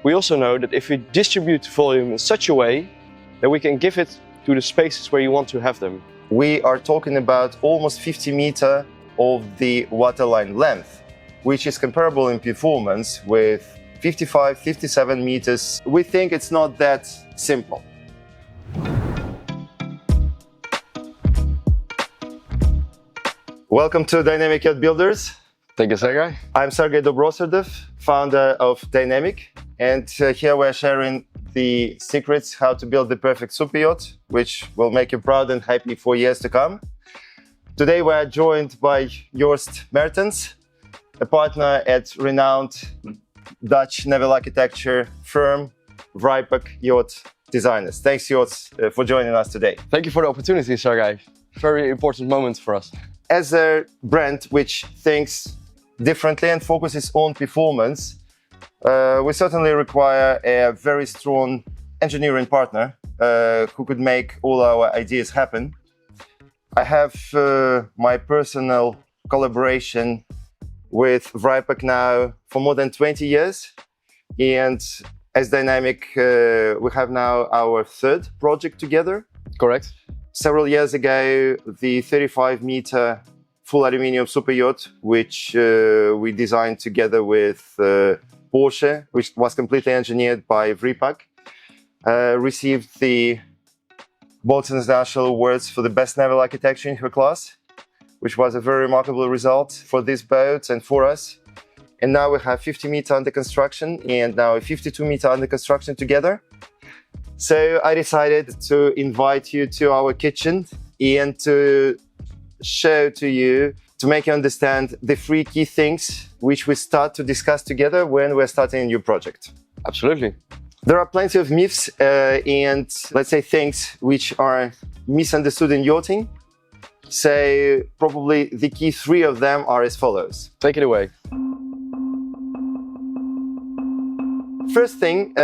we also know that if we distribute the volume in such a way that we can give it to the spaces where you want to have them. We are talking about almost 50 meters of the waterline length, which is comparable in performance with 55, 57 meters. We think it's not that simple. Welcome to Dynamiq Yacht Builders. Thank you, Sergey. I'm Sergey Dobroserdov, founder of Dynamiq, and here we're sharing the secrets how to build the perfect super yacht, which will make you proud and happy for years to come. Today we're joined by Joost Mertens, a partner at renowned Dutch Naval Architecture firm, Vripack Yacht Designers. Thanks, Joost, for joining us today. Thank you for the opportunity, Sergey. Very important moment for us. As a brand which thinks differently and focuses on performance, we certainly require a very strong engineering partner who could make all our ideas happen. I have my personal collaboration with Vripack now for more than 20 years, and as Dynamiq, we have now our third project together. Correct. Several years ago, the 35-meter full aluminium super yacht, which we designed together with Porsche, which was completely engineered by Vripack, received the Boats International Awards for the best naval architecture in her class, which was a very remarkable result for this boat and for us. And now we have 50 meters under construction and now a 52 meters under construction together. So I decided to invite you to our kitchen and to show to you, to make you understand the 3 key things which we start to discuss together when we're starting a new project. Absolutely. There are plenty of myths and, let's say, things which are misunderstood in yachting. So probably the key 3 of them are as follows. Take it away. First thing,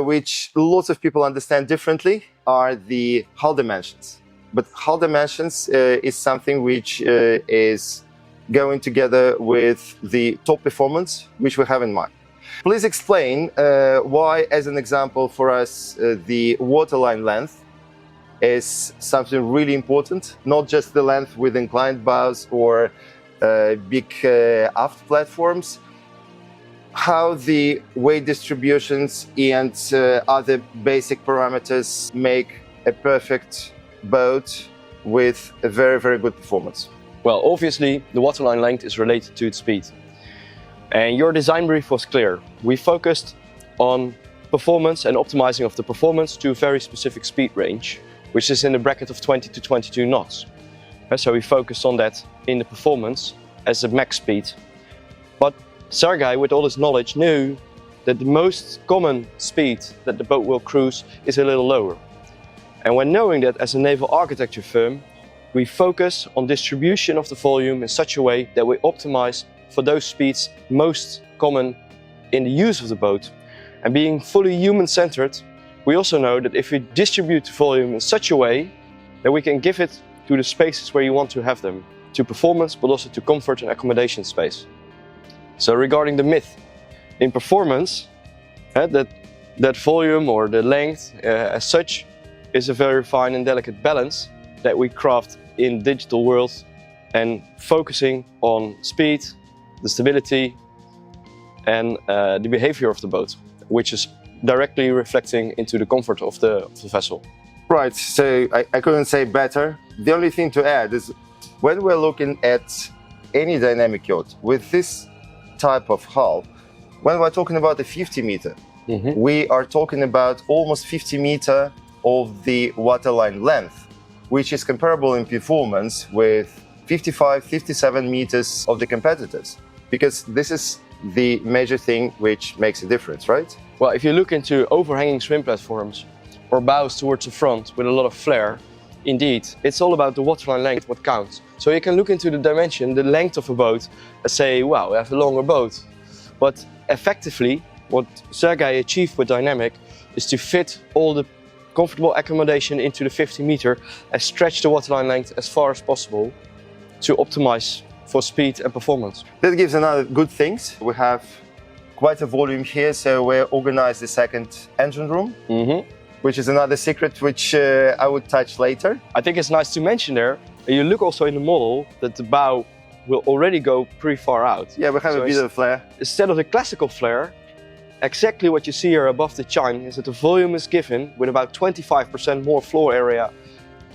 which lots of people understand differently, are the hull dimensions. But hull dimensions is something which is going together with the top performance, which we have in mind. Please explain why, as an example for us, the waterline length is something really important, not just the length with inclined bows or big aft platforms, how the weight distributions and other basic parameters make a perfect boat with a very, very good performance. Well, obviously, the waterline length is related to its speed. And your design brief was clear. We focused on performance and optimizing of the performance to a very specific speed range, which is in the bracket of 20 to 22 knots. So we focused on that in the performance as a max speed. But Sergey, with all his knowledge, knew that the most common speed that the boat will cruise is a little lower. And when knowing that as a naval architecture firm, we focus on distribution of the volume in such a way that we optimize for those speeds most common in the use of the boat. And being fully human-centered, we also know that if we distribute the volume in such a way that we can give it to the spaces where you want to have them, to performance, but also to comfort and accommodation space. So regarding the myth, in performance, that volume or the length as such is a very fine and delicate balance that we craft in digital world and focusing on speed, the stability and the behavior of the boat, which is directly reflecting into the comfort of the vessel. Right, so I couldn't say better. The only thing to add is when we're looking at any Dynamiq yacht with this type of hull, when we're talking about the 50 meter, we are talking about almost 50 meters of the waterline length, which is comparable in performance with 55, 57 meters of the competitors, because this is the major thing which makes a difference, right? Well, if you look into overhanging swim platforms or bows towards the front with a lot of flare, indeed, it's all about the waterline length what counts. So you can look into the dimension, the length of a boat, and say, wow, we have a longer boat. But effectively, what Sergey achieved with Dynamiq is to fit all the comfortable accommodation into the 50 meter and stretch the waterline length as far as possible to optimize for speed and performance. That gives another good things. We have quite a volume here, so we organized the second engine room, which is another secret which I would touch later. I think it's nice to mention there, you look also in the model that the bow will already go pretty far out. Yeah, we have a bit of flare. Instead of the classical flare, exactly what you see here above the chine is that the volume is given with about 25% more floor area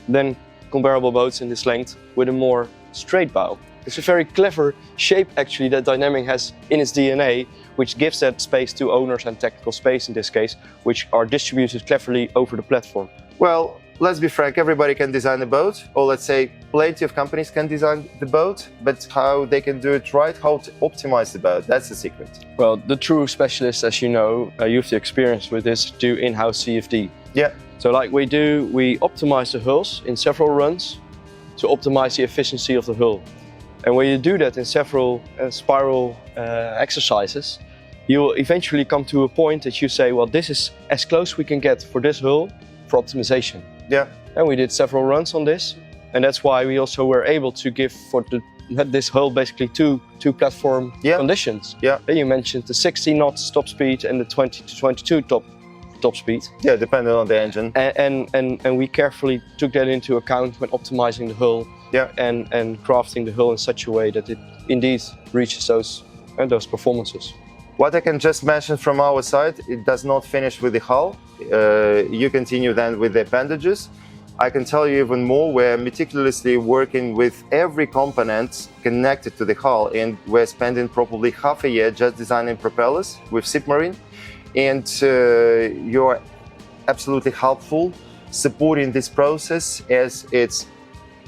than comparable boats in this length with a more straight bow. It's a very clever shape actually that Dynamiq has in its DNA, which gives that space to owners and technical space in this case, which are distributed cleverly over the platform. Well, let's be frank, everybody can design a boat, or let's say plenty of companies can design the boat, but how they can do it right, how to optimize the boat, that's the secret. Well, the true specialists, as you know, you have the experience with this, do in-house CFD. Yeah. So like we do, we optimize the hulls in several runs to optimize the efficiency of the hull. And when you do that in several spiral exercises, you will eventually come to a point that you say, well, this is as close we can get for this hull for optimization. Yeah. And we did several runs on this. And that's why we also were able to give for this hull basically two platform conditions. Yeah. And you mentioned the 60 knots top speed and the 20 to 22 top speed. Yeah, depending on the engine. And we carefully took that into account when optimizing the hull. Yeah. And crafting the hull in such a way that it indeed reaches those performances. What I can just mention from our side, it does not finish with the hull. You continue then with the appendages. I can tell you even more, we're meticulously working with every component connected to the hull, and we're spending probably half a year just designing propellers with Submarine. And you're absolutely helpful supporting this process as it's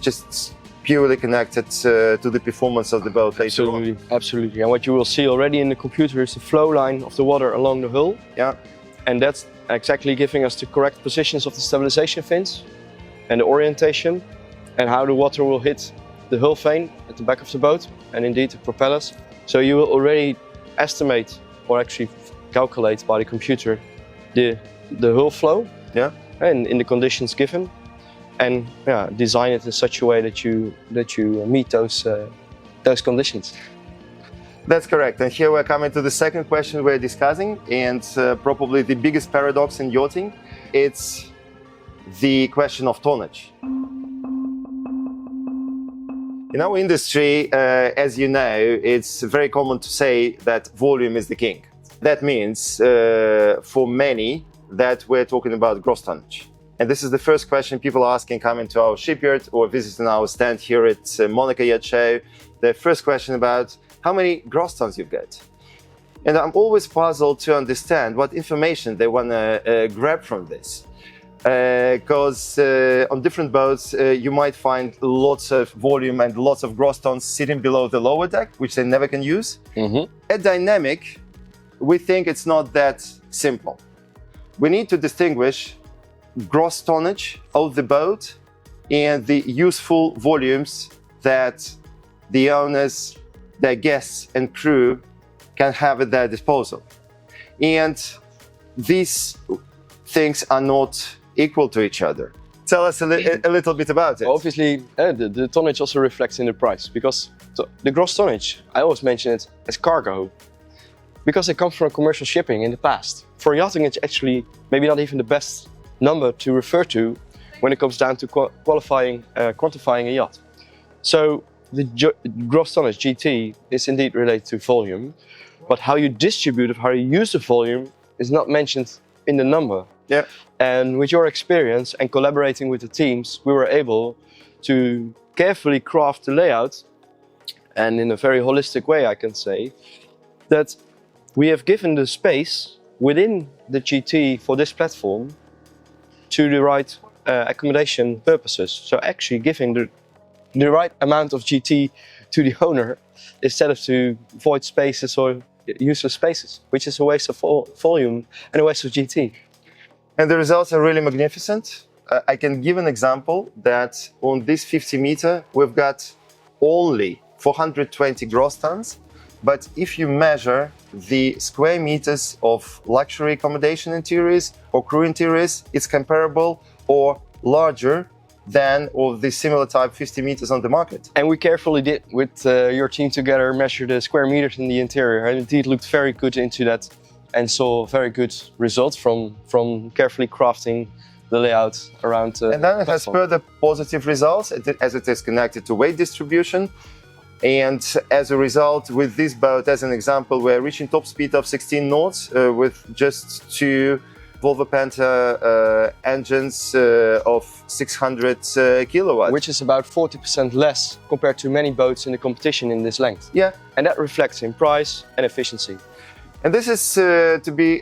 just purely connected to the performance of the boat later on. Absolutely. And what you will see already in the computer is the flow line of the water along the hull. Yeah. And that's exactly giving us the correct positions of the stabilization fins and the orientation and how the water will hit the hull vane at the back of the boat and indeed the propellers. So you will already estimate or actually calculate by the computer the hull flow and in the conditions given. And design it in such a way that you meet those conditions. That's correct. And here we're coming to the second question we're discussing, and probably the biggest paradox in yachting. It's the question of tonnage. In our industry, as you know, it's very common to say that volume is the king. That means, for many, that we're talking about gross tonnage. And this is the first question people ask in coming to our shipyard or visiting our stand here at Monaco Yacht Show. The first question about how many gross tons you've got. And I'm always puzzled to understand what information they want to grab from this. Because on different boats, you might find lots of volume and lots of gross tons sitting below the lower deck, which they never can use. At Dynamiq, we think it's not that simple. We need to distinguish gross tonnage of the boat and the useful volumes that the owners, their guests and crew can have at their disposal. And these things are not equal to each other. Tell us a little bit about it. Well, obviously, the tonnage also reflects in the price because the gross tonnage, I always mention it as cargo because it comes from commercial shipping in the past. For yachting, it's actually maybe not even the best number to refer to when it comes down to quantifying a yacht. So the gross tonnage, GT, is indeed related to volume, but how you distribute it, how you use the volume is not mentioned in the number. Yeah. And with your experience and collaborating with the teams, we were able to carefully craft the layout, and in a very holistic way, I can say, that we have given the space within the GT for this platform to the right accommodation purposes. So actually giving the right amount of GT to the owner instead of to void spaces or useless spaces, which is a waste of volume and a waste of GT. And the results are really magnificent. I can give an example that on this 50 meter, we've got only 420 gross tons. But if you measure the square meters of luxury accommodation interiors or crew interiors, it's comparable or larger than of the similar type 50 meters on the market. And we carefully did, with your team together, measure the square meters in the interior, and indeed looked very good into that and saw very good results from carefully crafting the layout around and then it has platform. further positive results as it is connected to weight distribution. And as a result, with this boat, as an example, we're reaching top speed of 16 knots with just 2 Volvo Penta engines of 600 kilowatts. Which is about 40% less compared to many boats in the competition in this length. Yeah. And that reflects in price and efficiency. And this is, to be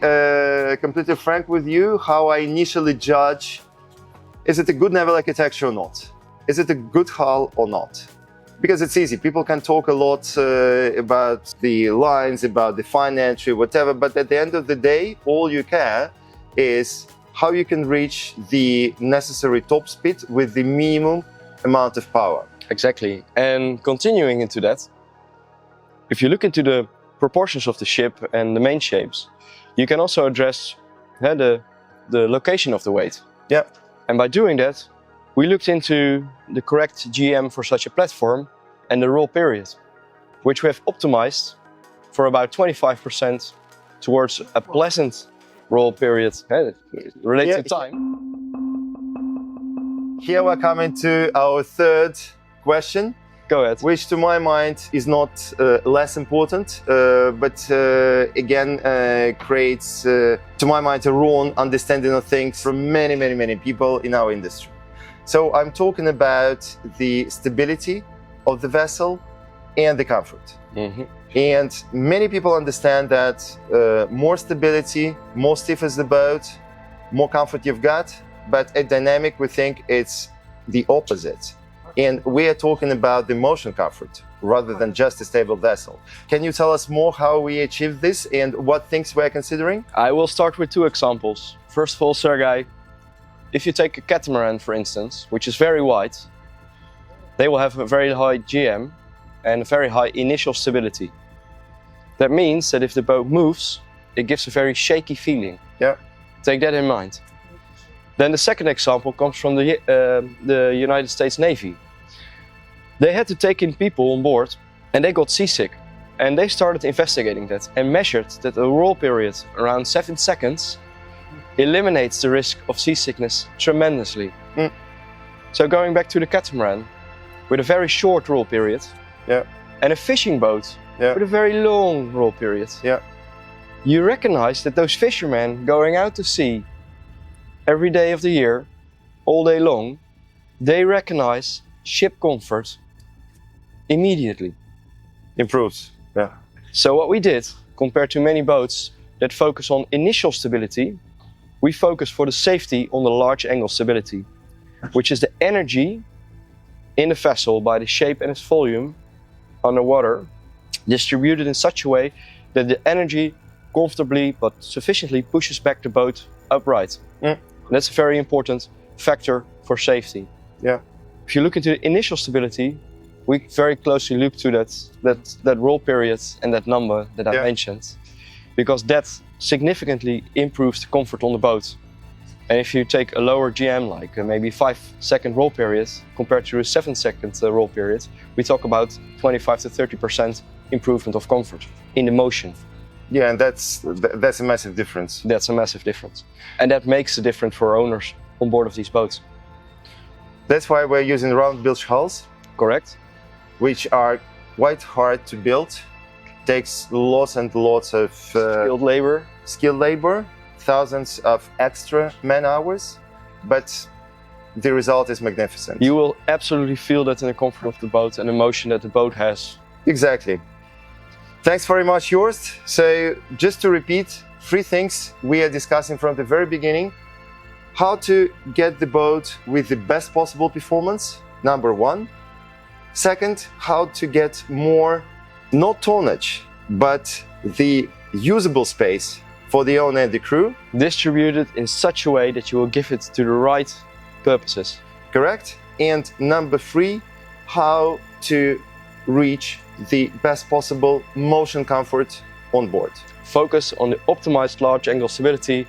completely frank with you, how I initially judge, is it a good Naval Architecture or not? Is it a good hull or not? Because it's easy. People can talk a lot about the lines, about the fine entry, whatever, but at the end of the day, all you care is how you can reach the necessary top speed with the minimum amount of power. Exactly. And continuing into that, if you look into the proportions of the ship and the main shapes, you can also address the location of the weight. Yeah. And by doing that, we looked into the correct GM for such a platform and the roll period, which we have optimized for about 25% towards a pleasant roll period related to time. Here we're coming to our third question. Go ahead. Which to my mind is not less important, but again creates, to my mind, a wrong understanding of things from many people in our industry. So I'm talking about the stability of the vessel and the comfort. Mm-hmm. And many people understand that more stability, more stiff is the boat, more comfort you've got, but at Dynamiq we think it's the opposite. And we are talking about the motion comfort rather than just a stable vessel. Can you tell us more how we achieve this and what things we're considering? I will start with 2 examples. First of all, Sergei, if you take a catamaran, for instance, which is very wide, they will have a very high GM and a very high initial stability. That means that if the boat moves, it gives a very shaky feeling. Yeah. Take that in mind. Then the second example comes from the United States Navy. They had to take in people on board and they got seasick. And they started investigating that and measured that a roll period around 7 seconds eliminates the risk of seasickness tremendously. Mm. So going back to the catamaran, with a very short roll period, yeah, and a fishing boat, yeah, with a very long roll period, yeah, you recognize that those fishermen going out to sea every day of the year, all day long, they recognize ship comfort immediately. improves. Yeah. So what we did, compared to many boats that focus on initial stability, we focus for the safety on the large angle stability, which is the energy in the vessel by the shape and its volume underwater, distributed in such a way that the energy comfortably but sufficiently pushes back the boat upright. Mm. That's a very important factor for safety. Yeah. If you look into the initial stability, we very closely look to that roll period and that number that I mentioned, because that significantly improves the comfort on the boat. And if you take a lower GM, like maybe 5-second roll period compared to a 7-second roll period, we talk about 25 to 30% improvement of comfort in the motion. Yeah, and that's a massive difference. That's a massive difference. And that makes a difference for owners on board of these boats. That's why we're using round bilge hulls. Correct. Which are quite hard to build. Takes lots and lots of skilled labor, thousands of extra man hours, but the result is magnificent. You will absolutely feel that in the comfort of the boat and the motion that the boat has. Exactly. Thanks very much, Joost. So just to repeat, 3 things we are discussing from the very beginning. How to get the boat with the best possible performance, number 1. Second, how to get more, not tonnage, but the usable space for the owner and the crew. Distributed in such a way that you will give it to the right purposes. Correct. And number 3, how to reach the best possible motion comfort on board. Focus on the optimized large angle stability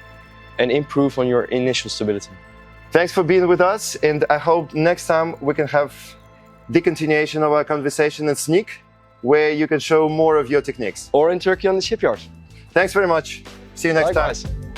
and improve on your initial stability. Thanks for being with us, and I hope next time we can have the continuation of our conversation in Sneak, where you can show more of your techniques. Or in Turkey on the shipyard. Thanks very much. See you next time. Likewise.